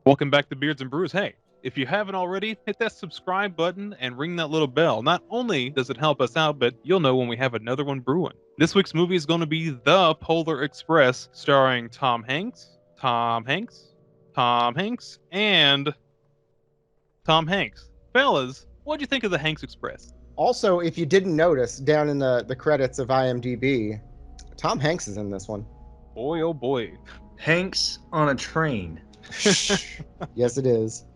Welcome back to Beards and Brews. Hey, if you haven't already, hit that subscribe button and ring that little bell. Not only does it help us out, but you'll know when we have another one brewing. This week's movie is going to be The Polar Express, starring Tom Hanks, and Tom Hanks. Fellas, what'd you think of the Hanks Express? Also, if you didn't notice, down in the credits of IMDb, Tom Hanks is in this one. Boy, oh boy. Hanks on a train. Yes, it is.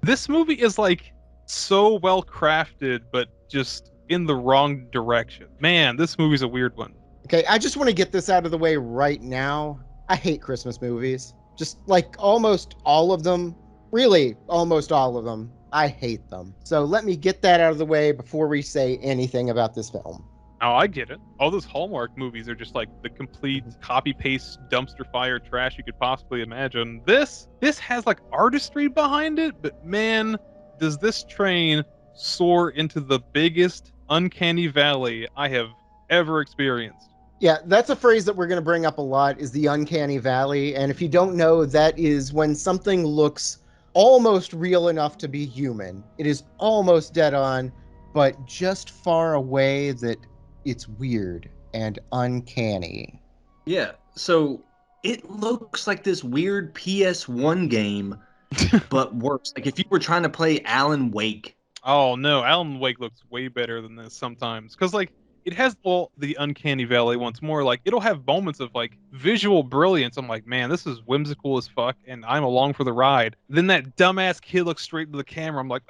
This movie is like so well crafted, but just in the wrong direction. Man, this movie's a weird one. Okay, I just want to get this out of the way right now. I hate Christmas movies. Just like almost all of them. Really, almost all of them. I hate them. So let me get that out of the way before we say anything about this film. Oh, I get it. All those Hallmark movies are just like the complete copy-paste dumpster fire trash you could possibly imagine. This has like artistry behind it, but man, does this train soar into the biggest uncanny valley I have ever experienced. Yeah, that's a phrase that we're going to bring up a lot, is the uncanny valley. And if you don't know, that is when something looks almost real enough to be human. It is almost dead on, but just far away that it's weird and uncanny. Yeah, so it looks like this weird PS1 game, but worse. Like if you were trying to play Alan Wake. Oh no, Alan Wake looks way better than this sometimes. Because like it has the uncanny valley once more. Like it'll have moments of like visual brilliance. I'm like, man, this is whimsical as fuck, and I'm along for the ride. Then that dumbass kid looks straight into the camera. I'm like,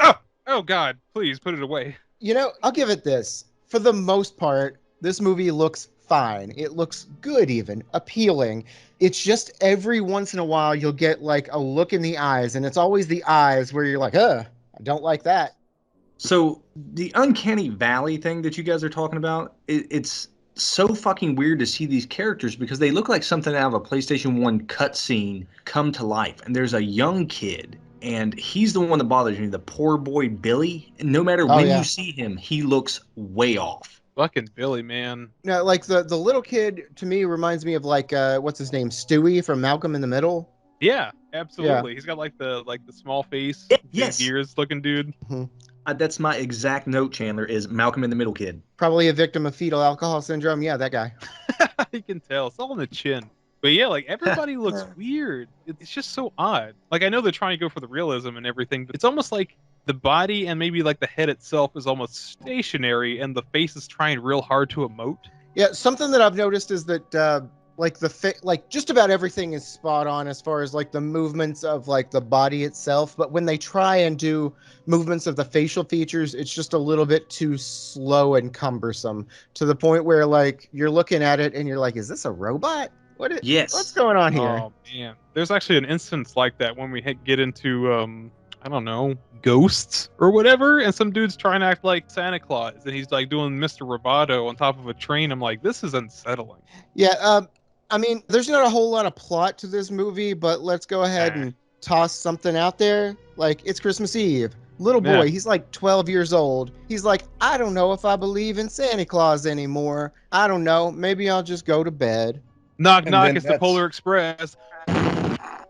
oh god, please put it away. You know, I'll give it this. For the most part, this movie looks fine. It looks good, even appealing. It's just every once in a while you'll get like a look in the eyes, and it's always the eyes where you're like, I don't like that. So the uncanny valley thing that you guys are talking about, it's so fucking weird to see these characters because they look like something out of a PlayStation 1 cutscene come to life. And there's a young kid, and he's the one that bothers me, the poor boy Billy. And no matter when you see him, he looks way off. Fucking Billy, man. No, like the little kid to me reminds me of like what's his name, Stewie from Malcolm in the Middle. Yeah, absolutely. Yeah. He's got like the small face, Yes. big ears looking dude. Mm-hmm. That's my exact note, Chandler, is Malcolm in the Middle kid. Probably a victim of fetal alcohol syndrome. Yeah, that guy. You can tell. It's all in the chin. But yeah, like everybody looks weird. It's just so odd. Like I know they're trying to go for the realism and everything, but it's almost like the body and maybe like the head itself is almost stationary and the face is trying real hard to emote. Yeah, something that I've noticed is that like like just about everything is spot on as far as like the movements of like the body itself, but when they try and do movements of the facial features, it's just a little bit too slow and cumbersome to the point where like you're looking at it and you're like, is this a robot? What's going on here? Oh man, there's actually an instance like that when we get into I don't know, ghosts or whatever, and some dude's trying to act like Santa Claus and he's like doing Mr. Roboto on top of a train. I'm like, this is unsettling. Yeah, I mean, there's not a whole lot of plot to this movie, but let's go ahead and toss something out there. Like, it's Christmas Eve. Little boy, he's like 12 years old. He's like, I don't know if I believe in Santa Claus anymore. I don't know. Maybe I'll just go to bed. Knock, knock, it's the Polar Express.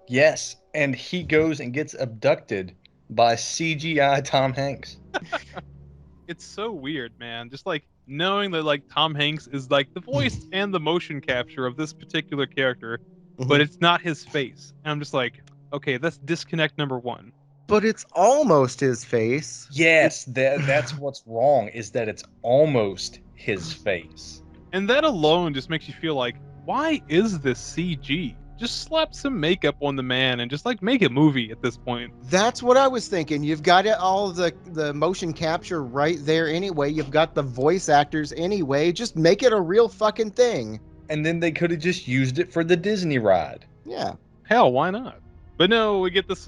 Yes, and he goes and gets abducted by CGI Tom Hanks. It's so weird, man. Just like knowing that like Tom Hanks is like the voice and the motion capture of this particular character, but it's not his face. And I'm just like, okay, that's disconnect number one. But it's almost his face. Yes, that's what's wrong, is that it's almost his face. And that alone just makes you feel like, why is this CG? Just slap some makeup on the man and just like make a movie at this point. That's what I was thinking. You've got all of the motion capture right there anyway. You've got the voice actors anyway. Just make it a real fucking thing. And then they could have just used it for the Disney ride. Yeah. Hell, why not? But no, we get this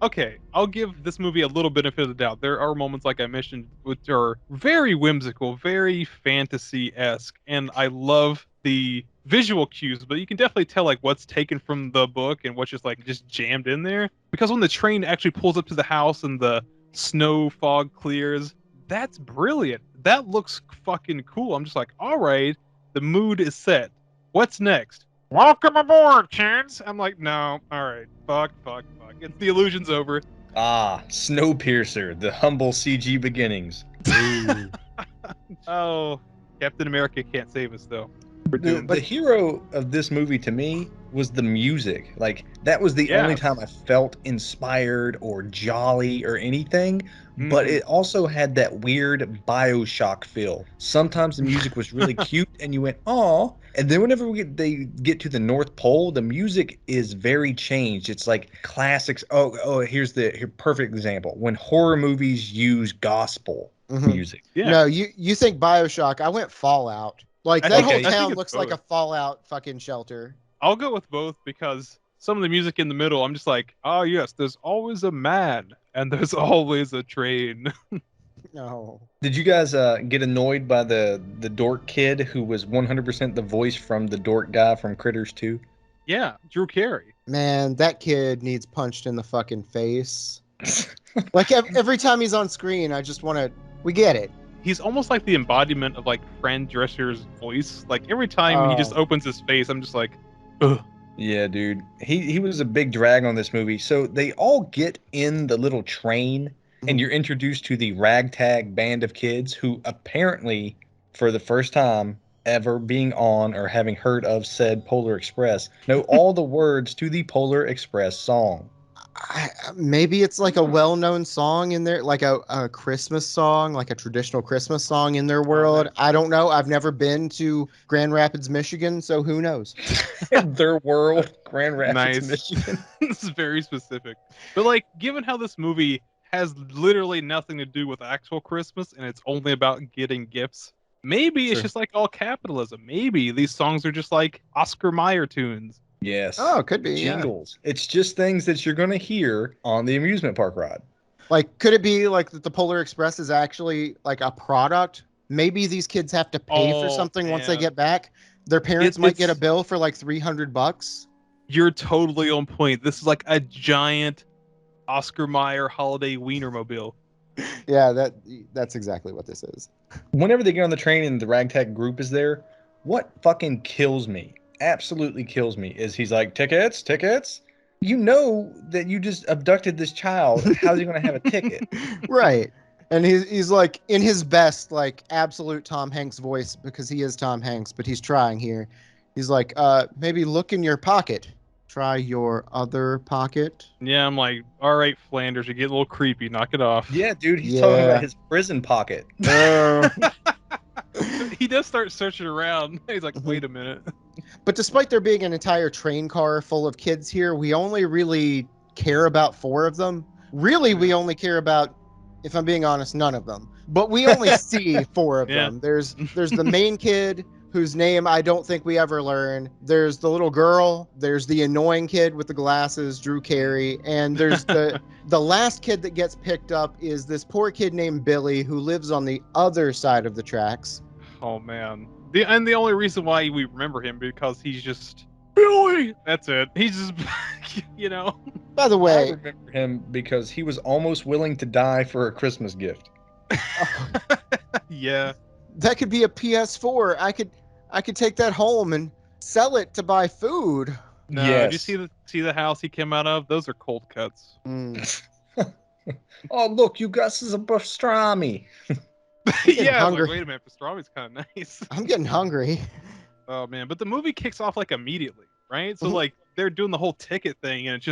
okay, I'll give this movie a little benefit of the doubt. There are moments, like I mentioned, which are very whimsical, very fantasy-esque, and I love the visual cues, but you can definitely tell like what's taken from the book and what's just jammed in there. Because when the train actually pulls up to the house and the snow fog clears, that's brilliant. That looks fucking cool. I'm just like, all right, the mood is set. What's next? welcome aboard, kids. I'm like, no, all right, fuck. It's the illusion's over. Ah, Snowpiercer, the humble CG beginnings. Ooh. Oh, Captain America can't save us though. We're The doomed. hero of this movie to me was the music. Like that was the only Yes. time I felt inspired or jolly or anything. But Mhm. it also had that weird Bioshock feel. Sometimes the music was really cute, and you went, "Aw!" And then whenever they get to the North Pole, the music is very changed. It's like classics. Here's the perfect example: when horror movies use gospel music. Yeah. No, you think Bioshock. I went Fallout. Like, I that think, whole Okay. I think town it's looks both. like a Fallout fucking shelter. I'll go with both because some of the music in the middle, I'm just like, oh yes, there's always a man and there's always a train. No. Did you guys get annoyed by the dork kid who was 100% the voice from the dork guy from Critters 2? Yeah, Drew Carey. Man, that kid needs punched in the fucking face. Like, every time he's on screen, I just want to. We get it. He's almost like the embodiment of like Fran Drescher's voice. Like every time he just Oh. opens his face, I'm just like, ugh. Yeah, dude. He was a big drag on this movie. So they all get in the little train and you're introduced to the ragtag band of kids who apparently, for the first time ever being on or having heard of said Polar Express, know all the words to the Polar Express song. Maybe it's like a well-known song in there, like a Christmas song, like a traditional Christmas song in their world. man. I don't know. I've never been to Grand Rapids, Michigan, so who knows? Their world, Grand Rapids, Nice. Michigan. This is very specific. But like, given how this movie has literally nothing to do with actual Christmas and it's only about getting gifts, maybe it's True. just like all capitalism. Maybe these songs are just like Oscar Mayer tunes. Yes. Oh, it could be. Yeah. Jingles. It's just things that you're going to hear on the amusement park ride. Like, could it be like that the Polar Express is actually like a product? Maybe these kids have to pay for Oh, something once they man. get back. Their parents might get a It's- bill for like $300. You're totally on point. This is like a giant Oscar Mayer holiday Wienermobile. Yeah, that's exactly what this is. Whenever they get on the train and the ragtag group is there, what fucking kills me, absolutely kills me, is he's like, tickets, tickets? You know that you just abducted this child. How's he going to have a ticket? Right. And he's like in his best, like absolute Tom Hanks voice, because he is Tom Hanks, but he's trying here. He's like, maybe look in your pocket. Try your other pocket. Yeah, I'm like, all right, Flanders, you're getting a little creepy. Knock it off. Yeah, dude, he's talking Yeah. about his prison pocket. He does start searching around. He's like, wait a minute. But despite there being an entire train car full of kids here, we only really care about 4 of them. Really, we only care about, if I'm being honest, none of them. But we only see 4 of Yeah. them. There's the main kid, whose name I don't think we ever learn. There's the little girl. There's the annoying kid with the glasses, Drew Carey. And there's the last kid that gets picked up is this poor kid named Billy who lives on the other side of the tracks. Oh man. The only reason why we remember him because he's just Billy. That's it. He's just you know. By the I way, remember him because he was almost willing to die for a Christmas gift. Yeah. that could be a PS4. I could take that home and sell it to buy food. No, Yes. did you see the house he came out of? Those are cold cuts. Mm. Oh, look, you got some pastrami. getting Yeah, I was hungry. like, wait a minute, pastrami's kind of nice. I'm getting hungry. Oh man, but the movie kicks off like immediately, right? So Mhm. like they're doing the whole ticket thing, and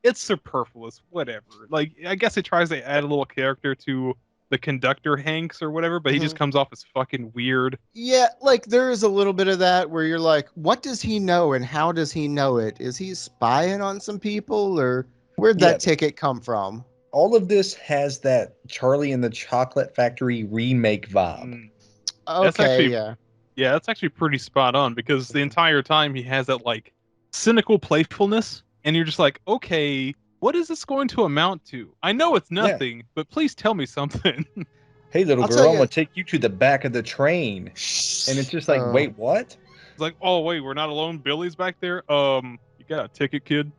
it's superfluous. Whatever. Like I guess it tries to add a little character to the conductor Hanks or whatever, but he just comes off as fucking weird. Yeah, like there is a little bit of that where you're like, what does he know and how does he know it? Is he spying on some people or where'd that Yeah. ticket come from? All of this has that Charlie and the Chocolate Factory remake vibe. Mm. That's Okay, actually- yeah. Yeah, that's actually pretty spot on because the entire time he has that like cynical playfulness, and you're just like, okay, what is this going to amount to? I know it's nothing, but please tell me something. Hey, little I'll girl, tell I'm you- going to take you to the back of the train. And it's just like, Oh. wait, what? It's like, oh wait, we're not alone. Billy's back there. You got a ticket, kid?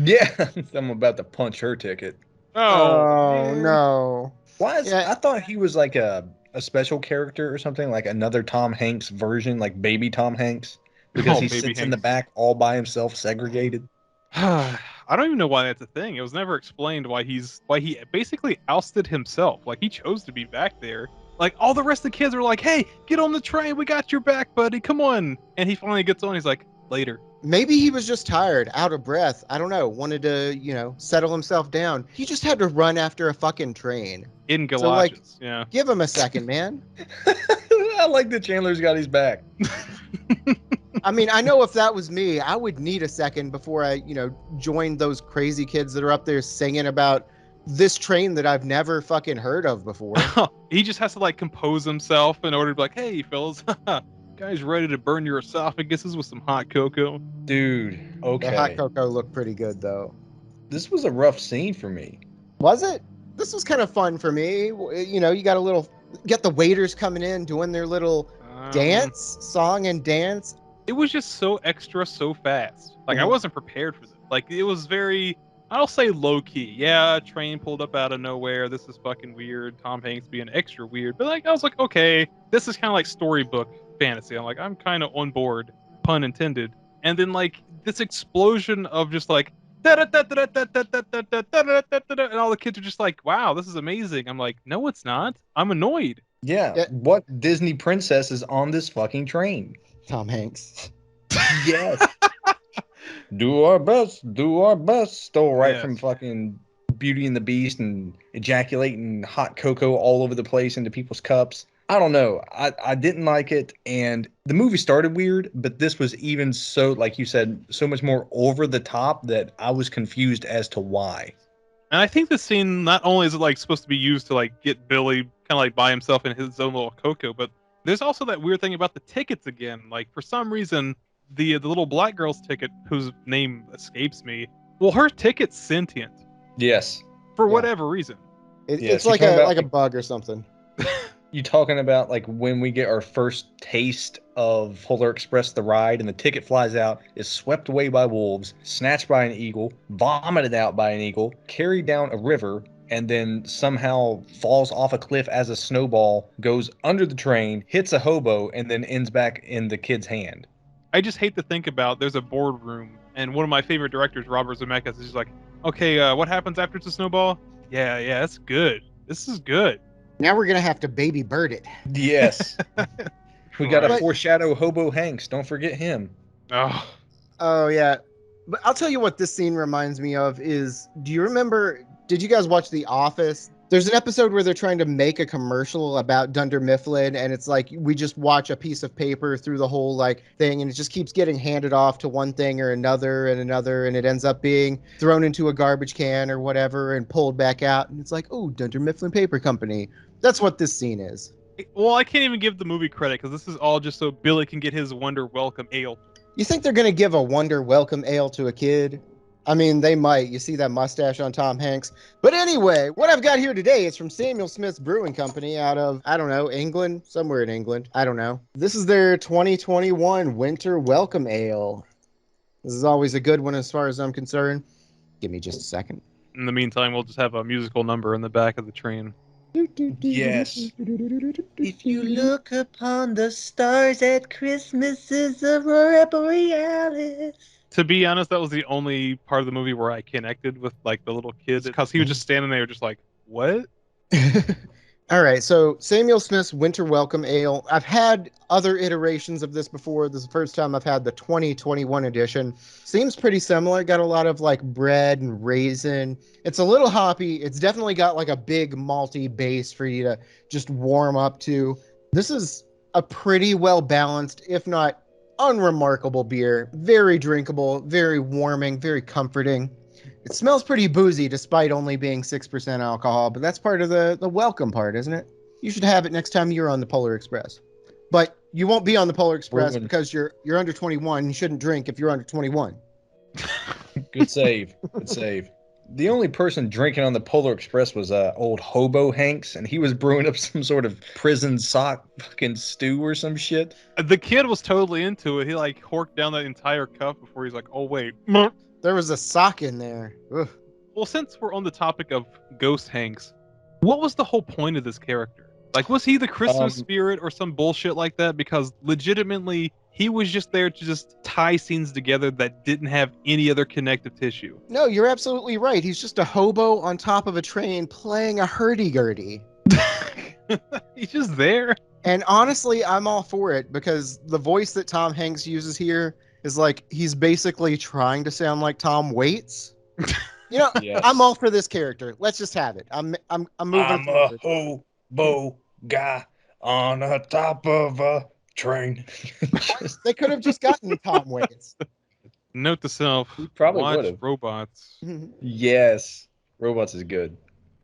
Yeah, I'm about to punch her ticket. Oh, man. no. Why is Yeah. I thought he was like a special character or something, like another Tom Hanks version, like baby Tom Hanks. because Oh, he baby sits in the Hanks. back all by himself, segregated. I don't even know why that's a thing. It was never explained why he basically ousted himself. Like he chose to be back there. Like all the rest of the kids were like, "Hey, get on the train. We got your back, buddy. Come on." And he finally gets on. He's like, "Later." Maybe he was just tired, out of breath. I don't know. Wanted to, settle himself down. He just had to run after a fucking train. In So, like, galages. Yeah. give him a second, man. I like that Chandler's got his back. I mean, I know if that was me, I would need a second before I, joined those crazy kids that are up there singing about this train that I've never fucking heard of before. He just has to like compose himself in order to be like, "Hey, fellas, guys, ready to burn your esophaguses with some hot cocoa?" Dude, The hot okay. cocoa looked pretty good, though. This was a rough scene for me. Was it? This was kind of fun for me. You got get the waiters coming in doing their little song and dance. It was just so extra, so fast. Like I Mhm. wasn't prepared for this. Like it was very, I'll say low key. Yeah, a train pulled up out of nowhere. This is fucking weird. Tom Hanks being extra weird. But like I was like, okay, this is kind of like storybook fantasy. I'm kind of on board, pun intended. And then like this explosion of just like and all the kids are just like, wow, this is amazing. I'm like, no, it's not. I'm annoyed. Yeah, Yeah. what Disney princess is on this fucking train? Tom Hanks. Yes. do our best. Stole right Yes. from fucking Beauty and the Beast and ejaculating hot cocoa all over the place into people's cups. I don't know. I didn't like it, and the movie started weird, but this was even so, like you said, so much more over the top that I was confused as to why. And I think the scene not only is it like supposed to be used to like get Billy kind of like by himself in his own little cocoa, but there's also that weird thing about the tickets again. Like for some reason, the little black girl's ticket, whose name escapes me, well, her ticket's sentient Yes. for Yeah. whatever reason. It's you're like talking about, a bug or something. You talking about like when we get our first taste of Polar Express the ride and the ticket flies out, is swept away by wolves, snatched by an eagle, vomited out by an eagle, carried down a river, and then somehow falls off a cliff as a snowball, goes under the train, hits a hobo, and then ends back in the kid's hand. I just hate to think about there's a boardroom and one of my favorite directors, Robert Zemeckis, is just like, okay, what happens after it's a snowball? Yeah, that's good. This is good. Now we're gonna have to baby bird it. Yes. We got to Christ. foreshadow Hobo Hanks. Don't forget him. Oh, Oh yeah, but I'll tell you what this scene reminds me of is. Do you remember? Did you guys watch The Office? There's an episode where they're trying to make a commercial about Dunder Mifflin, and it's like we just watch a piece of paper through the whole like thing, and it just keeps getting handed off to one thing or another, and it ends up being thrown into a garbage can or whatever, and pulled back out, and it's like, oh, Dunder Mifflin Paper Company. That's what this scene is. well, I can't even give the movie credit because this is all just so Billy can get his Wonder Welcome Ale. You think they're gonna give a Wonder Welcome Ale to a kid? I mean, they might. You see that mustache on Tom Hanks. But anyway, what I've got here today is from Samuel Smith's Brewing Company out of, I don't know, England? Somewhere in England. I don't know. This is their 2021 Winter Welcome Ale. This is always a good one as far as I'm concerned. Give me just a second. In the meantime, we'll just have a musical number in the back of the train. Yes. If you look upon the stars at Christmas is aurora borealis. To be honest, that was the only part of the movie where I connected with like the little kid because he was just standing there, just like, "What?" All right, so Samuel Smith's Winter Welcome Ale. I've had other iterations of this before. This is the first time I've had the 2021 edition. Seems pretty similar. Got a lot of like bread and raisin. It's a little hoppy. It's definitely got like a big malty base for you to just warm up to. This is a pretty well balanced, if not unremarkable beer. Very drinkable, very warming, very comforting. It smells pretty boozy despite only being 6% alcohol, but that's part of the welcome part, isn't it? You should have it next time you're on the Polar Express. But you won't be on the Polar Express Proven. because you're under 21. You shouldn't drink if you're under 21. Good save. Good save. The only person drinking on the Polar Express was old Hobo Hanks, and he was brewing up some sort of prison sock fucking stew or some shit. The kid was totally into it. He like horked down that entire cup before he's like, "Oh wait." There was a sock in there. Ugh. Well, since we're on the topic of Ghost Hanks, what was the whole point of this character? Like, was he the Christmas spirit or some bullshit like that? Because legitimately, he was just there to just tie scenes together that didn't have any other connective tissue. No, you're absolutely right. He's just a hobo on top of a train playing a hurdy-gurdy. He's just there. And honestly, I'm all for it because the voice that Tom Hanks uses here is like he's basically trying to sound like Tom Waits. You know, Yes. I'm all for this character. Let's just have it. I'm moving I'm a forward. hobo guy on the top of a train. They could have just gotten Tom Waits. Note to self: He probably watch would've. Robots. Yes, Robots is good.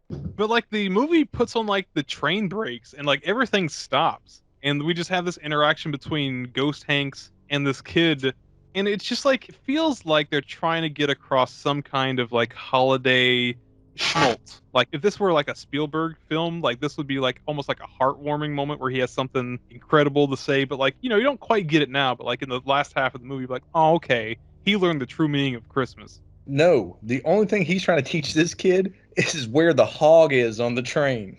But like the movie puts on like the train brakes and like everything stops, and we just have this interaction between Ghost Hanks and this kid, and it's just like it feels like they're trying to get across some kind of like holiday schmaltz. Like if this were like a Spielberg film, like this would be like almost like a heartwarming moment where he has something incredible to say, but like you know you don't quite get it now, but like in the last half of the movie, like oh okay, he learned the true meaning of Christmas. No, the only thing he's trying to teach this kid is where the hog is on the train.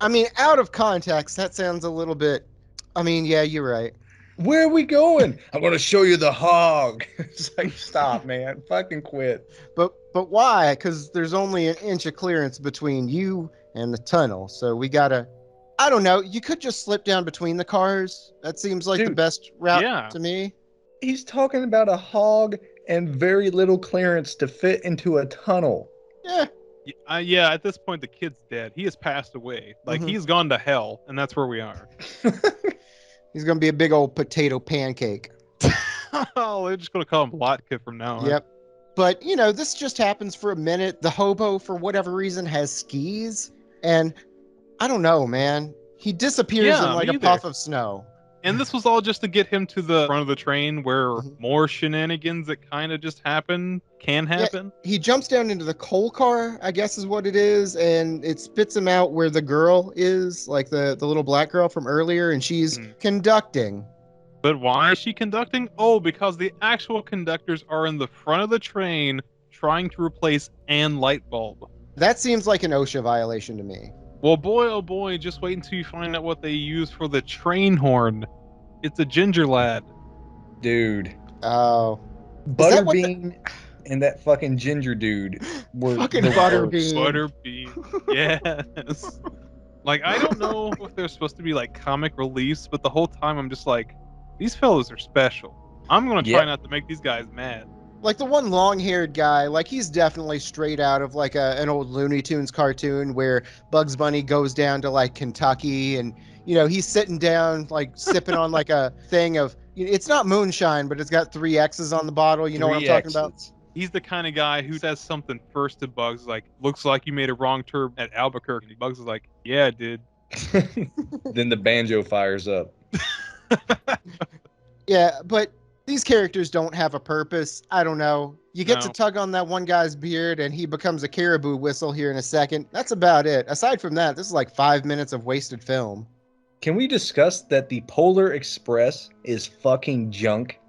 I mean, out of context, that sounds a little bit. I mean, yeah, you're right. Where are we going? I'm going to show you the hog. It's like, stop, man. Fucking quit. But why? Because there's only an inch of clearance between you and the tunnel. So we gotta. I don't know. You could just slip down between the cars. That seems like the Dude, best route yeah. to me. He's talking about a hog and very little clearance to fit into a tunnel. Yeah. Yeah, at this point the kid's dead. He has passed away. Like Mhm. he's gone to hell, and that's where we are. He's gonna be a big old potato pancake. Oh, they're just gonna call him Lotka from now on. Yep. But you know, this just happens for a minute. The hobo, for whatever reason, has skis, and I don't know, man. He disappears Yeah, in like me a either. puff of snow. And this was all just to get him to the front of the train where Mhm. more shenanigans that kind of just can happen. He jumps down into the coal car, I guess is what it is, and it spits him out where the girl is, like the little black girl from earlier, and she's Mhm. conducting. But why is she conducting? Oh, because the actual conductors are in the front of the train trying to replace an light bulb. That seems like an OSHA violation to me. Well, boy, oh boy, just wait until you find out what they use for the train horn. It's a ginger lad. Dude. Oh. that what the- Butterbean and that fucking ginger dude were Fucking the Butterbean. worst. Butterbean. Yes. Like, I don't know if they're supposed to be like comic reliefs, but the whole time I'm just like, these fellas are special. I'm going to try Yep. not to make these guys mad. Like the one long-haired guy, like he's definitely straight out of like an old Looney Tunes cartoon where Bugs Bunny goes down to like Kentucky and you know he's sitting down like sipping on like a thing of it's not moonshine but it's got 3 X's on the bottle. You know what I'm talking about? He's the kind of guy who says something first to Bugs, like, looks like you made a wrong turn at Albuquerque. Bugs is like, yeah, I did. Then the banjo fires up. Yeah, but these characters don't have a purpose. I don't know. You get to No. tug on that one guy's beard and he becomes a caribou whistle here in a second. That's about it. Aside from that, this is like 5 minutes of wasted film. Can we discuss that the Polar Express is fucking junk?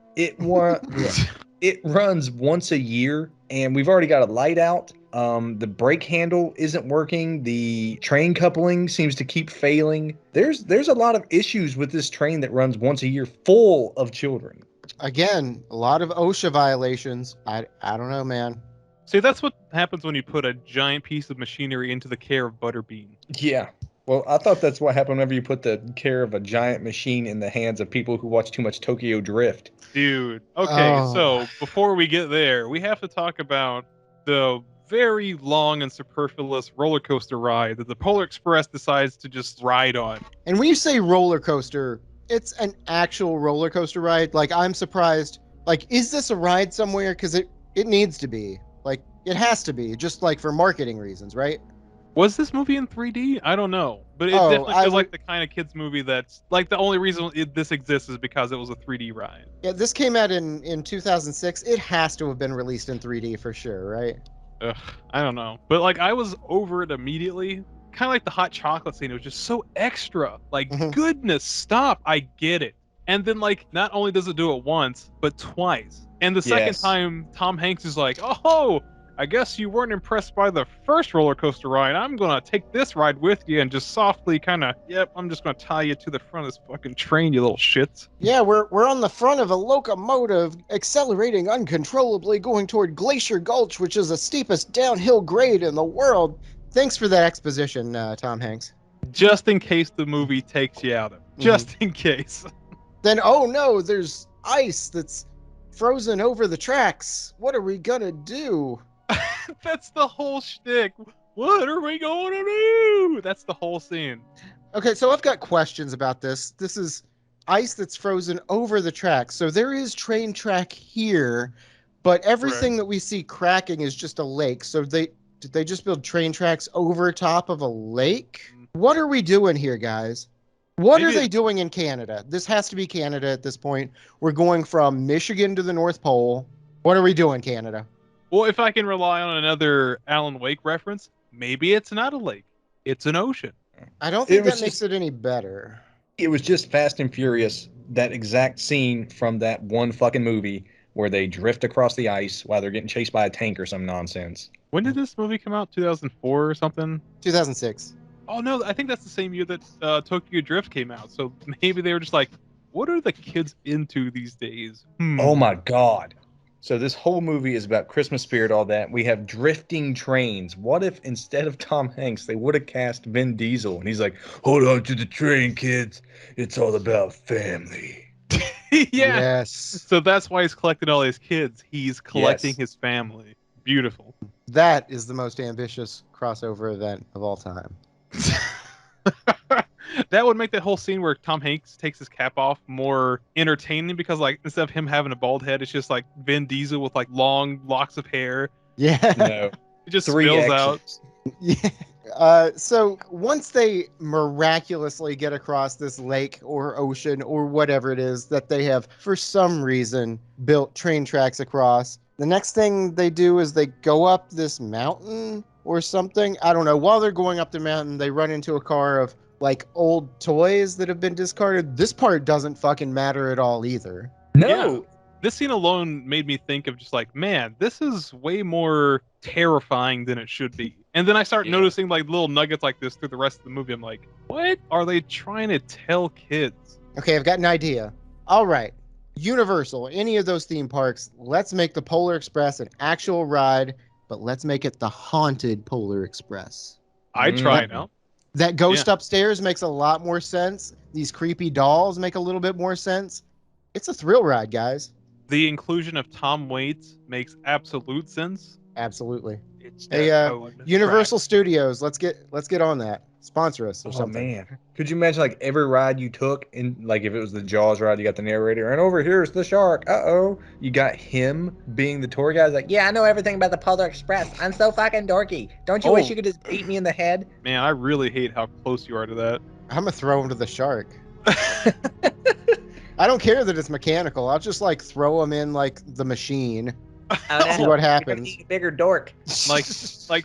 It runs once a year, and we've already got a light out. The brake handle isn't working. The train coupling seems to keep failing. There's a lot of issues with this train that runs once a year, full of children. Again, a lot of OSHA violations. I don't know, man. See, that's what happens when you put a giant piece of machinery into the care of Butterbean. Yeah. Well, I thought that's what happened whenever you put the care of a giant machine in the hands of people who watch too much Tokyo Drift. Dude. Okay, Oh. so before we get there, we have to talk about the very long and superfluous roller coaster ride that the Polar Express decides to just ride on. And when you say roller coaster, it's an actual roller coaster ride. Like, I'm surprised. Like, is this a ride somewhere? Because it needs to be. Like, it has to be, just like for marketing reasons, right? Was this movie in 3D? I don't know. But it Oh, definitely I feels would- like the kind of kids movie that's like the only reason this exists is because it was a 3D ride. Yeah, this came out in 2006. It has to have been released in 3D for sure, right? Ugh, I don't know. But like I was over it immediately. Kind of like the hot chocolate scene. It was just so extra. Like, Mhm. goodness, stop. I get it. And then like not only does it do it once, but twice. And the second Yes. time Tom Hanks is like, "Oh, I guess you weren't impressed by the first roller coaster ride. I'm gonna take this ride with you and just softly kind of, yep, I'm just gonna tie you to the front of this fucking train, you little shits. Yeah, we're on the front of a locomotive, accelerating uncontrollably, going toward Glacier Gulch, which is the steepest downhill grade in the world. Thanks for that exposition, Tom Hanks. Just in case the movie takes you out of it. Just in case. Then, oh no, there's ice that's frozen over the tracks. What are we gonna do? That's the whole shtick. What are we going to do? That's the whole scene. Okay, so I've got questions about this. This is ice that's frozen over the tracks. So there is train track here, but everything that we see cracking is just a lake. So did they just build train tracks over top of a lake? What are we doing here, guys? What are they doing in Canada? This has to be Canada at this point. We're going from Michigan to the North Pole. What are we doing, Canada? Well, if I can rely on another Alan Wake reference, maybe it's not a lake. It's an ocean. I don't think that makes it any better. It was just Fast and Furious, that exact scene from that one fucking movie where they drift across the ice while they're getting chased by a tank or some nonsense. When did this movie come out? 2004 or something? 2006. Oh, no, I think that's the same year that Tokyo Drift came out. So maybe they were just like, what are the kids into these days? Oh my God. So this whole movie is about Christmas spirit, all that. We have drifting trains. What if instead of Tom Hanks, they would have cast Vin Diesel? And he's like, hold on to the train, kids. It's all about family. Yeah. Yes. So that's why he's collecting all his kids. He's collecting his family. Beautiful. That is the most ambitious crossover event of all time. That would make that whole scene where Tom Hanks takes his cap off more entertaining because, like, instead of him having a bald head, it's just like Vin Diesel with like long locks of hair. Yeah. No. It just spills out. Yeah. So once they miraculously get across this lake or ocean or whatever it is that they have, for some reason, built train tracks across, the next thing they do is they go up this mountain or something. I don't know. While they're going up the mountain, they run into a car of like old toys that have been discarded. This part doesn't fucking matter at all either. No. Yeah. This scene alone made me think of just like, man, this is way more terrifying than it should be. And then I start noticing like little nuggets like this through the rest of the movie. I'm like, what are they trying to tell kids? Okay, I've got an idea. All right. Universal, any of those theme parks, let's make the Polar Express an actual ride, but let's make it the haunted Polar Express. I try now. That ghost upstairs makes a lot more sense. These creepy dolls make a little bit more sense. It's a thrill ride, guys. The inclusion of Tom Waits makes absolute sense. Absolutely. It's Hey, Universal Studios, let's get on that. Sponsor us or something. Man, could you imagine like every ride you took in, like if it was the Jaws ride, you got the narrator, and over here's the shark. You got him being the tour guide. Like, yeah, I know everything about the Polar Express. I'm so fucking dorky. Don't you wish you could just beat me in the head? Man, I really hate how close you are to that. I'm gonna throw him to the shark. I don't care that it's mechanical. I'll just like throw him in like the machine. See what happens. Bigger dork. Like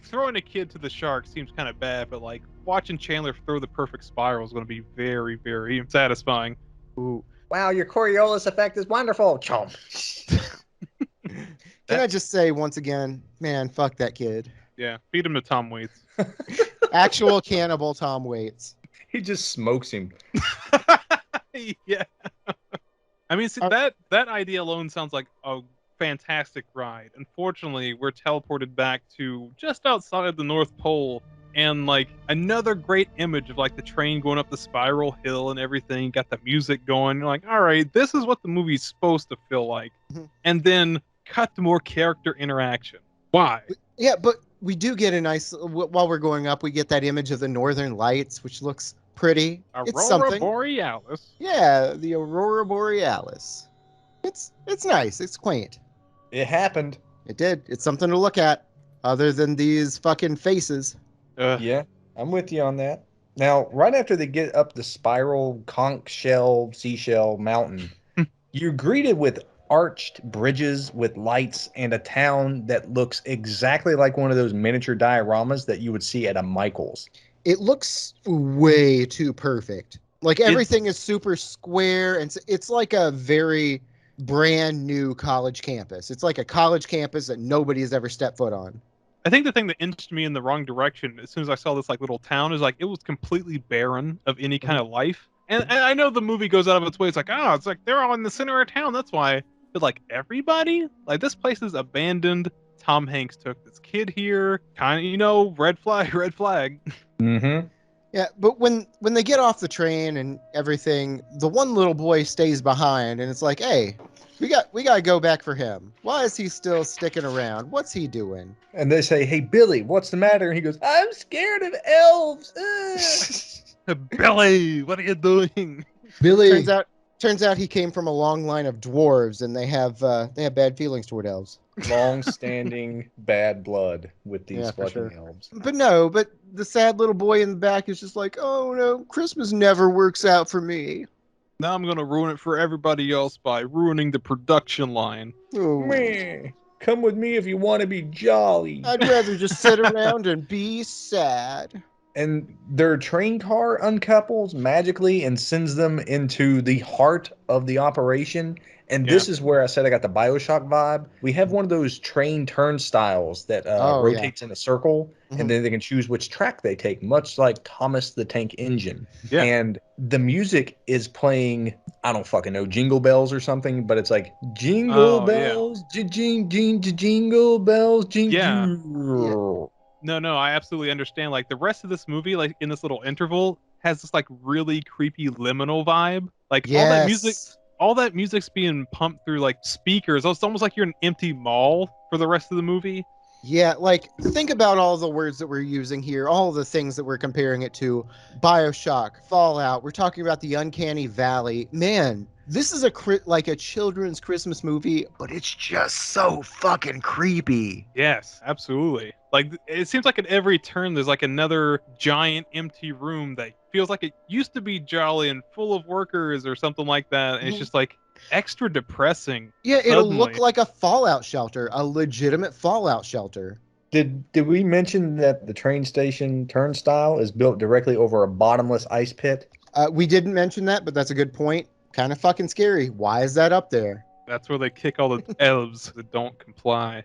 throwing a kid to the shark seems kind of bad, but like watching Chandler throw the perfect spiral is going to be very, very satisfying. Ooh. Wow, your Coriolis effect is wonderful. Chomp. Can I just say once again, man, fuck that kid. Yeah, feed him to Tom Waits. Actual cannibal Tom Waits. He just smokes him. Yeah. I mean, see, that idea alone sounds like a fantastic ride. Unfortunately, we're teleported back to just outside the North Pole, and like another great image of like the train going up the spiral hill and everything. Got the music going. You're like, all right, this is what the movie's supposed to feel like. And then cut to more character interaction. Why? Yeah, but we do get a nice while we're going up. We get that image of the Northern Lights, which looks pretty. It's Aurora something. Borealis. Yeah, the Aurora Borealis. It's nice. It's quaint. It happened. It did. It's something to look at, other than these fucking faces. Yeah, I'm with you on that. Now, right after they get up the spiral conch shell seashell mountain, you're greeted with arched bridges with lights and a town that looks exactly like one of those miniature dioramas that you would see at a Michael's. It looks way too perfect. Like everything is super square, and it's like a very brand new college campus. It's like a college campus that nobody has ever stepped foot on. I think the thing that inched me in the wrong direction as soon as I saw this like little town is like it was completely barren of any kind of life. And I know the movie goes out of its way. It's like, oh, it's like they're all in the center of town. That's why. But like everybody, like this place is abandoned. Tom Hanks took this kid here. Kind of, red flag, red flag. Mm-hmm. Yeah, but when they get off the train and everything, the one little boy stays behind, and it's like, hey, we gotta go back for him. Why is he still sticking around? What's he doing? And they say, "Hey, Billy, what's the matter?" And he goes, "I'm scared of elves." Billy, what are you doing? Billy. Turns out he came from a long line of dwarves, and they have bad feelings toward elves. Long-standing bad blood with these For fucking sure. elves. But the sad little boy in the back is just like, oh no, Christmas never works out for me. Now I'm gonna ruin it for everybody else by ruining the production line. Oh, Meh. Come with me if you want to be jolly. I'd rather just sit around and be sad. And their train car uncouples magically and sends them into the heart of the operation. And this is where I said I got the BioShock vibe. We have one of those train turnstiles that rotates in a circle, and then they can choose which track they take, much like Thomas the Tank Engine. Yeah. And the music is playing, I don't fucking know, Jingle Bells or something, but it's like Jingle Bells, jingle bells, jingle. No, I absolutely understand. Like the rest of this movie, like in this little interval, has this like really creepy liminal vibe. Like all that music's being pumped through like speakers. It's almost like you're in an empty mall for the rest of the movie. Yeah, like think about all the words that we're using here, all the things that we're comparing it to. BioShock, Fallout, we're talking about the Uncanny Valley. Man, this is like a children's Christmas movie, but it's just so fucking creepy. Yes, absolutely. Like it seems like at every turn there's like another giant empty room that feels like it used to be jolly and full of workers or something like that. And it's just like extra depressing. Yeah, suddenly. It'll look like a Fallout shelter, a legitimate Fallout shelter. Did we mention that the train station turnstile is built directly over a bottomless ice pit? We didn't mention that, but that's a good point. Kind of fucking scary. Why is that up there? That's where they kick all the elves that don't comply.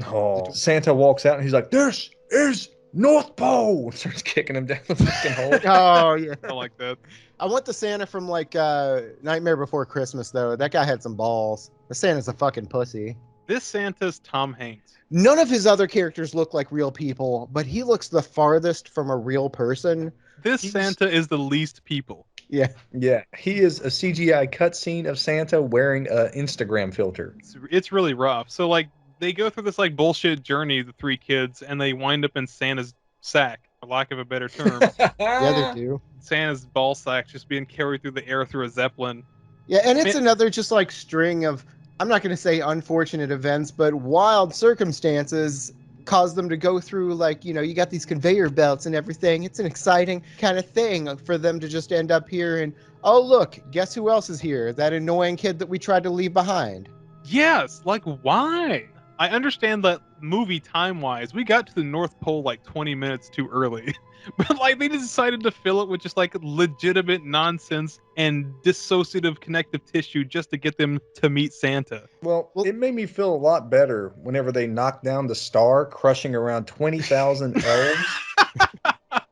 Oh, Santa walks out and he's like, "This is North Pole!" And starts kicking him down the fucking hole. Oh, yeah. I like that. I want the Santa from like Nightmare Before Christmas, though. That guy had some balls. The Santa's a fucking pussy. This Santa's Tom Hanks. None of his other characters look like real people, but he looks the farthest from a real person. This Santa is the least people. Yeah. Yeah, he is a CGI cutscene of Santa wearing an Instagram filter. It's really rough. So like they go through this like bullshit journey, the three kids, and they wind up in Santa's sack, for lack of a better term. Yeah, they do. Santa's ball sack just being carried through the air through a Zeppelin. Yeah, and it's another just like string of, I'm not going to say unfortunate events, but wild circumstances cause them to go through, like, you got these conveyor belts and everything. It's an exciting kind of thing for them to just end up here and, oh, look, guess who else is here? That annoying kid that we tried to leave behind. Yes, like why? I understand that movie time-wise, we got to the North Pole like 20 minutes too early. But like they decided to fill it with just like legitimate nonsense and dissociative connective tissue just to get them to meet Santa. Well, it made me feel a lot better whenever they knocked down the star, crushing around 20,000 elves.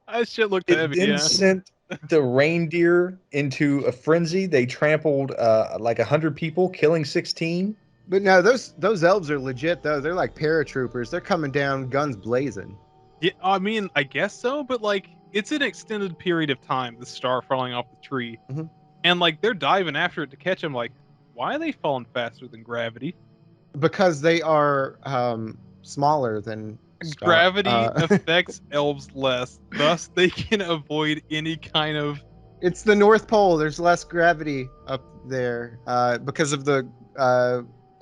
That shit looked It heavy, then yeah. sent the reindeer into a frenzy. They trampled like 100 people, killing 16. But no, those elves are legit, though. They're like paratroopers. They're coming down guns blazing. Yeah, I mean, I guess so, but like it's an extended period of time, the star falling off the tree. Mhm. And like they're diving after it to catch him. Like, why are they falling faster than gravity? Because they are smaller than star. Gravity affects elves less, thus they can avoid any kind of. It's the North Pole. There's less gravity up there because of the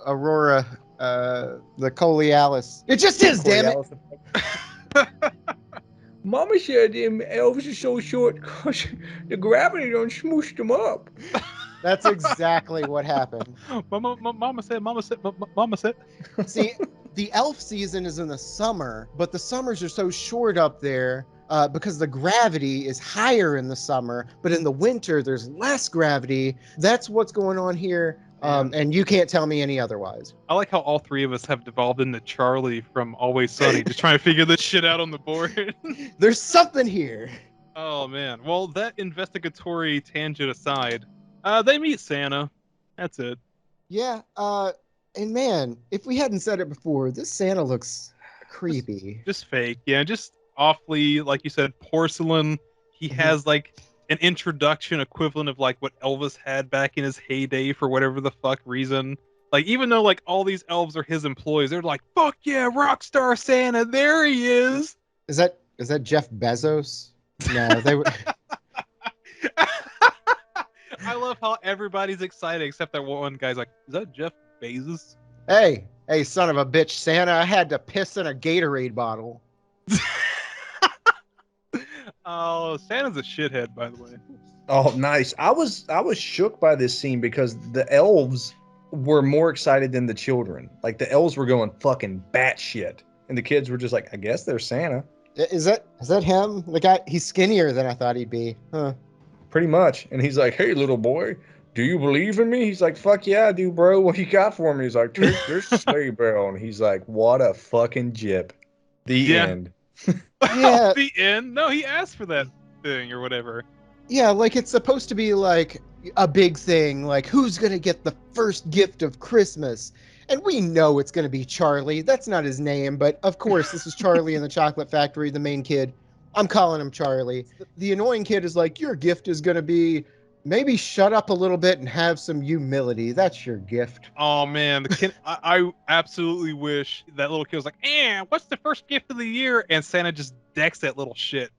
aurora, the Coriolis. It just is, damn it. Mama said them elves are so short because the gravity don't smoosh them up. That's exactly what happened. Mama said. See, the elf season is in the summer, but the summers are so short up there because the gravity is higher in the summer, but in the winter there's less gravity. That's what's going on here. And you can't tell me any otherwise. I like how all three of us have devolved into Charlie from Always Sunny, just trying to figure this shit out on the board. There's something here. Oh man. Well, that investigatory tangent aside, they meet Santa. That's it. Yeah. And man, if we hadn't said it before, this Santa looks creepy. Just fake. Yeah, just awfully, like you said, porcelain. He Mhm. has like an introduction equivalent of like what Elvis had back in his heyday for whatever the fuck reason. Like even though like all these elves are his employees, they're like, "Fuck yeah, Rockstar Santa, there he is." Is that Jeff Bezos? No, they were. I love how everybody's excited except that one guy's like, "Is that Jeff Bezos?" Hey, son of a bitch, Santa! I had to piss in a Gatorade bottle. Oh, Santa's a shithead, by the way. Oh, nice. I was shook by this scene because the elves were more excited than the children. Like the elves were going fucking batshit, and the kids were just like, "I guess they're Santa." Is that him? The guy? He's skinnier than I thought he'd be. Huh? Pretty much. And he's like, "Hey, little boy, do you believe in me?" He's like, "Fuck yeah, I do, bro. What you got for me?" He's like, "Take this sleigh bell." And he's like, "What a fucking jip." The Yeah. end. Yeah. The end? No, he asked for that thing or whatever. Yeah, like it's supposed to be like a big thing, like who's gonna get the first gift of Christmas? And we know it's gonna be Charlie. That's not his name, but of course this is Charlie in the Chocolate Factory, the main kid. I'm calling him Charlie. The annoying kid is like, your gift is gonna be maybe shut up a little bit and have some humility. That's your gift. Oh man, the kid, I absolutely wish that little kid was like, what's the first gift of the year? And Santa just decks that little shit.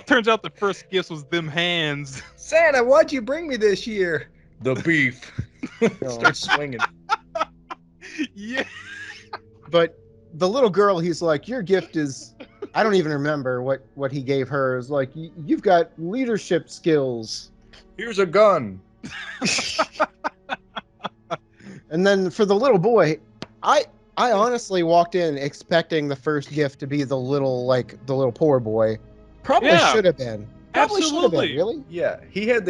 Turns out the first gift was them hands. Santa, what'd you bring me this year? The beef. Starts swinging. Yeah. But the little girl, he's like, your gift is, I don't even remember what he gave her. Is like, you've got leadership skills. Here's a gun. And then for the little boy, I honestly walked in expecting the first gift to be the little poor boy. Probably Yeah. should have been. Probably should have been. Absolutely. Really? Yeah, he had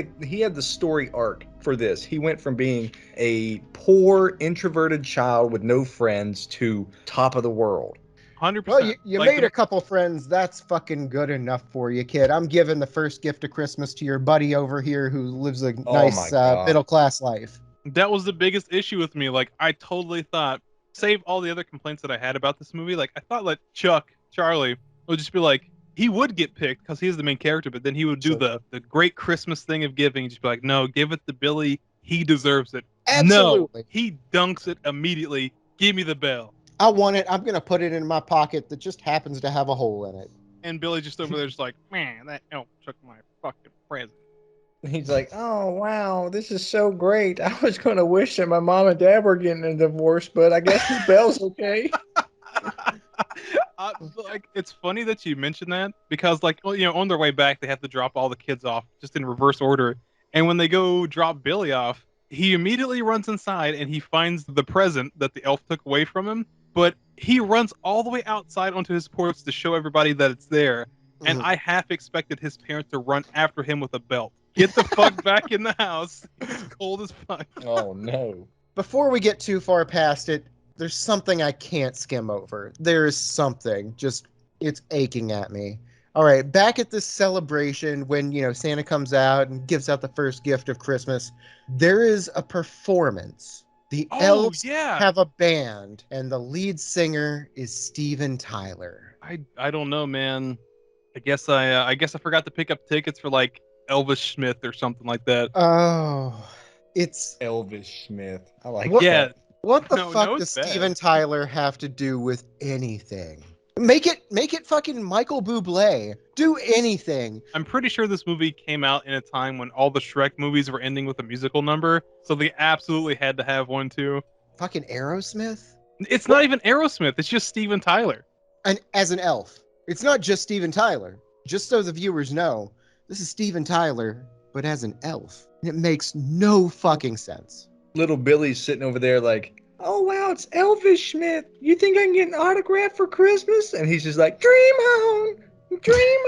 the story arc for this. He went from being a poor introverted child with no friends to top of the world. 100%. Well, you Like made a couple friends. That's fucking good enough for you, kid. I'm giving the first gift of Christmas to your buddy over here who lives a Oh nice my God. middle class life. that was the biggest issue with me. Like, I totally thought, save all the other complaints that I had about this movie, like, I thought, like, Charlie, would just be like, he would get picked because he's the main character, but then he would do Sure. the great Christmas thing of giving, just be like, no, give it to Billy. He deserves it. Absolutely. No, he dunks it immediately. Give me the bell. I want it. I'm gonna put it in my pocket that just happens to have a hole in it. And Billy just over there, just like, man, that elf took my fucking present. He's like, "Oh wow, this is so great. I was gonna wish that my mom and dad were getting a divorce, but I guess the bell's okay." Like, it's funny that you mentioned that because, like, well, on their way back, they have to drop all the kids off just in reverse order. And when they go drop Billy off, he immediately runs inside and he finds the present that the elf took away from him. But he runs all the way outside onto his porch to show everybody that it's there. And Mhm. I half expected his parents to run after him with a belt. Get the fuck back in the house. It's cold as fuck. Oh no. Before we get too far past it, there's something I can't skim over. There is something just it's aching at me. All right, back at this celebration when Santa comes out and gives out the first gift of Christmas, there is a performance. The Oh, elves yeah. have a band, and the lead singer is Steven Tyler. I don't know, man. I guess I forgot to pick up tickets for like Elvis Smith or something like that. Oh, it's Elvis Smith. I like What- Yeah, that. what the No, fuck no, does it's bad. Steven Tyler have to do with anything? Make it fucking Michael Bublé. Do anything. I'm pretty sure this movie came out in a time when all the Shrek movies were ending with a musical number, so they absolutely had to have one too. Fucking Aerosmith. It's not even Aerosmith, it's just Steven Tyler. And as an elf, it's not just Steven Tyler. Just so the viewers know, this is Steven Tyler, but as an elf. And it makes no fucking sense. Little Billy's sitting over there like, "Oh wow, it's Elvis Smith. You think I can get an autograph for Christmas?" And he's just like, "Dream on, dream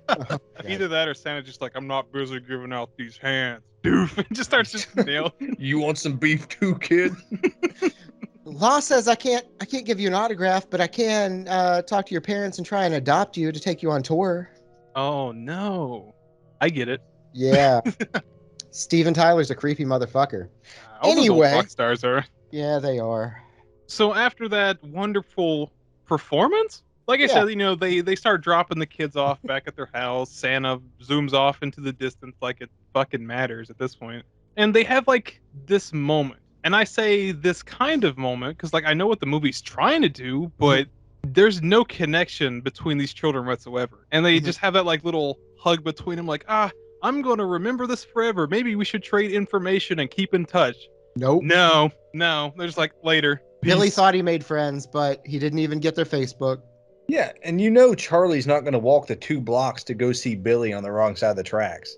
on." Either that or Santa just like, I'm not busy giving out these hands. doof, and just starts just nailing. You want some beef too, kid? Law says I can't give you an autograph, but I can talk to your parents and try and adopt you to take you on tour. Oh no, I get it. Yeah. Steven Tyler's a creepy motherfucker. All those old Anyway. rock stars are. Yeah, they are. So after that wonderful performance, like I Yeah. said, they start dropping the kids off back at their house. Santa zooms off into the distance like it fucking matters at this point. And they have like this moment. And I say this kind of moment because like I know what the movie's trying to do, but there's no connection between these children whatsoever. And they just have that like little hug between them, like, I'm going to remember this forever. Maybe we should trade information and keep in touch. Nope. No. There's like later. Billy Peace. thought he made friends, but he didn't even get their Facebook. Yeah, and you know Charlie's not going to walk the 2 blocks to go see Billy on the wrong side of the tracks.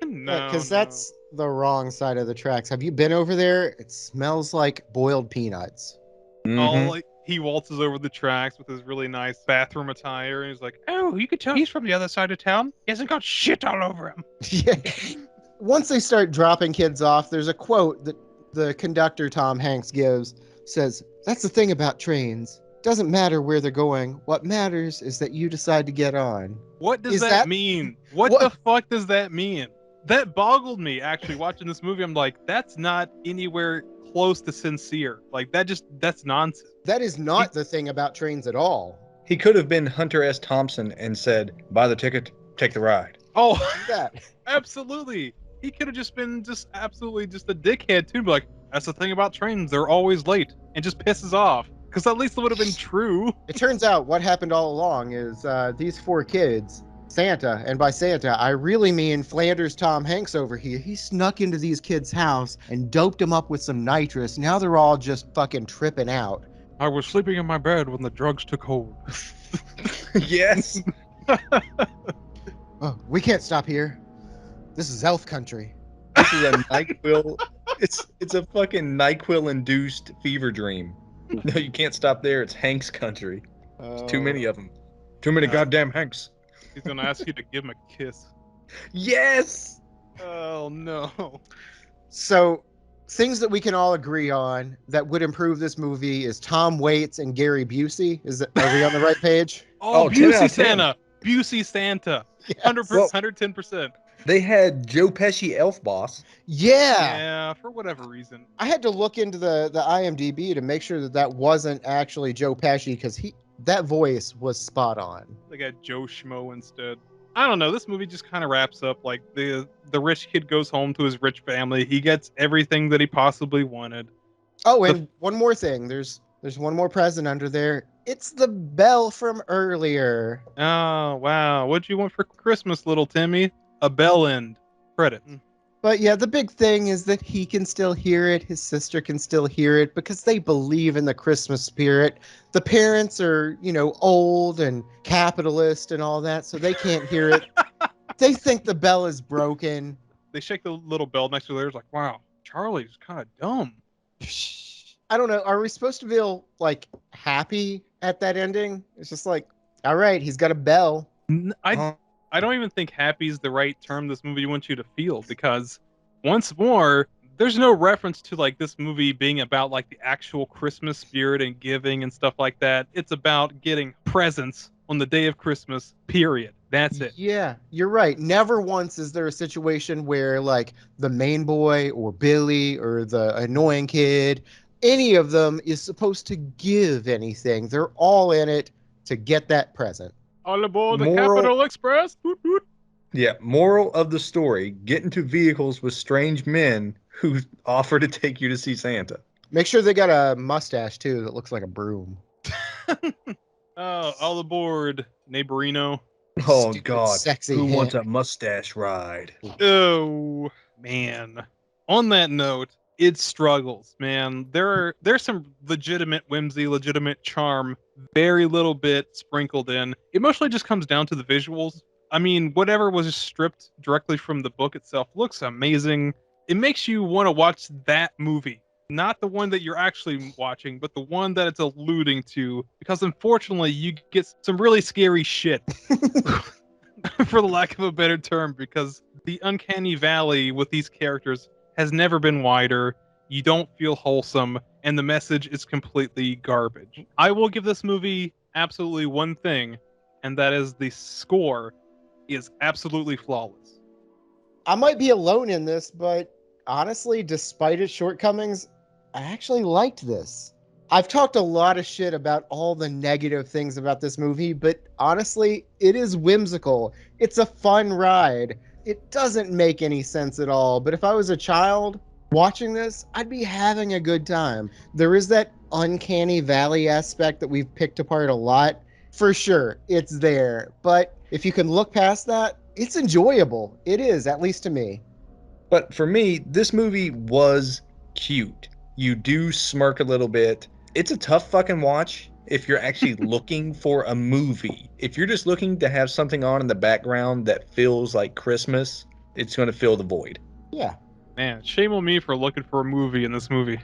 No, Because that's the wrong side of the tracks. Have you been over there? It smells like boiled peanuts. all like he waltzes over the tracks with his really nice bathroom attire, and he's like, "Oh, you could tell he's from the other side of town. He hasn't got shit all over him." Yeah. Once they start dropping kids off, there's a quote that the conductor Tom Hanks gives. Says, "That's the thing about trains. Doesn't matter where they're going. What matters is that you decide to get on." What does Is that that- mean? What What? the fuck does that mean? That boggled me actually watching this movie. I'm like, that's not anywhere close to sincere. Like that's nonsense. That is not the thing about trains at all. He could have been Hunter S. Thompson and said, buy the ticket, take the ride. Oh, Do that. absolutely. He could have just been absolutely just a dickhead too. Be like, that's the thing about trains. They're always late, and just pisses off. Because at least it would have been true. It turns out what happened all along is these 4 kids, Santa, and by Santa, I really mean Flanders Tom Hanks over here. He snuck into these kids' house and doped them up with some nitrous. Now they're all just fucking tripping out. I was sleeping in my bed when the drugs took hold. Yes. Oh, we can't stop here. This is elf country. This is a NyQuil. It's a fucking NyQuil induced fever dream. No, you can't stop there. It's Hanks country. Too many of them. Too many goddamn Hanks. He's gonna ask you to give him a kiss. Yes. Oh no. So, things that we can all agree on that would improve this movie is Tom Waits and Gary Busey. Are we on the right page? Oh, 10 out Busey of 10. Santa. Busey Santa. Yes. 110%. They had Joe Pesci Elf Boss. Yeah. Yeah, for whatever reason. I had to look into the IMDb to make sure that wasn't actually Joe Pesci because that voice was spot on. They got Joe Schmo instead. I don't know. This movie just kind of wraps up like the rich kid goes home to his rich family. He gets everything that he possibly wanted. Oh, and one more thing. There's one more present under there. It's the bell from earlier. Oh, wow. What'd you want for Christmas, little Timmy? A bell end. Credit. But yeah, the big thing is that he can still hear it. His sister can still hear it because they believe in the Christmas spirit. The parents are, old and capitalist and all that, so they can't hear it. They think the bell is broken. They shake the little bell next to theirs like, wow, Charlie's kind of dumb. I don't know. Are we supposed to feel like happy at that ending? It's just like, all right, he's got a bell. I don't even think happy is the right term this movie wants you to feel because once more, there's no reference to like this movie being about like the actual Christmas spirit and giving and stuff like that. It's about getting presents on the day of Christmas, period. That's it. Yeah, you're right. Never once is there a situation where like the main boy or Billy or the annoying kid, any of them is supposed to give anything. They're all in it to get that present. All aboard the Moral- Capital Express. Woot, woot. Yeah. Moral of the story: get into vehicles with strange men who offer to take you to see Santa. Make sure they got a mustache too that looks like a broom. Oh, all aboard, Neighborino. Oh Stupid, God! sexy Who wants hick. a mustache ride? Oh man. On that note, it struggles, man. There's some legitimate whimsy, legitimate charm, very little bit sprinkled in. It mostly just comes down to the visuals. I mean, whatever was stripped directly from the book itself looks amazing. It makes you want to watch that movie. Not the one that you're actually watching, but the one that it's alluding to, because unfortunately you get some really scary shit. for the lack of a better term, because the uncanny valley with these characters has never been wider. You don't feel wholesome, and the message is completely garbage. I will give this movie absolutely one thing, and that is the score is absolutely flawless. I might be alone in this, but honestly, despite its shortcomings, I actually liked this. I've talked a lot of shit about all the negative things about this movie, but honestly, it is whimsical. It's a fun ride. It doesn't make any sense at all, but if I was a child watching this, I'd be having a good time. There is that uncanny valley aspect that we've picked apart a lot. For sure, it's there. But if you can look past that, it's enjoyable. It is, at least to me. But for me, this movie was cute. You do smirk a little bit. It's a tough fucking watch if you're actually looking for a movie. If you're just looking to have something on in the background that feels like Christmas, it's going to fill the void. Yeah. Man, shame on me for looking for a movie in this movie.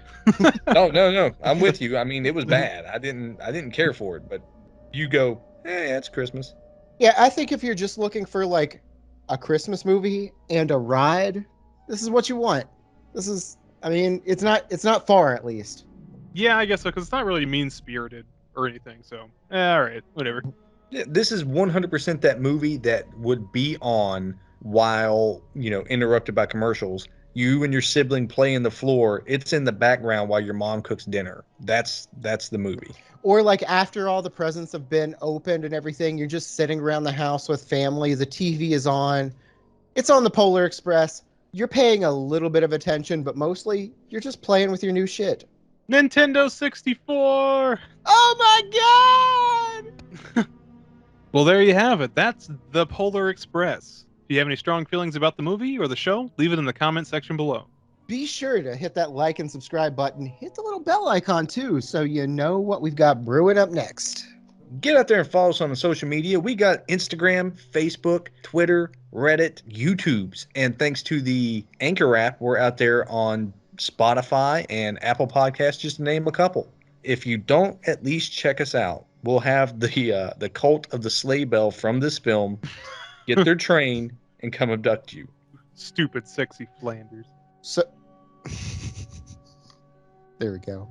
No. I'm with you. I mean, it was bad. I didn't care for it, but you go, yeah, it's Christmas. Yeah, I think if you're just looking for like a Christmas movie and a ride, this is what you want. This is, I mean, it's not far at least. Yeah, I guess so, because it's not really mean spirited or anything. So, all right, whatever. Yeah, this is 100% that movie that would be on while, interrupted by commercials. You and your sibling play in the floor. It's in the background while your mom cooks dinner. That's the movie. Or like after all the presents have been opened and everything, you're just sitting around the house with family. The TV is on. It's on the Polar Express. You're paying a little bit of attention, but mostly you're just playing with your new shit. Nintendo 64. Oh my god! Well, there you have it. That's The Polar Express. If you have any strong feelings about the movie or the show, leave it in the comment section below. Be sure to hit that like and subscribe button. Hit the little bell icon too, so you know what we've got brewing up next. Get out there and follow us on social media. We got Instagram, Facebook, Twitter, Reddit, YouTubes. And thanks to the Anchor app, we're out there on Spotify and Apple Podcasts, just to name a couple. If you don't at least check us out, we'll have the cult of the sleigh bell from this film get their train and come abduct you. Stupid, sexy Flanders. So there we go.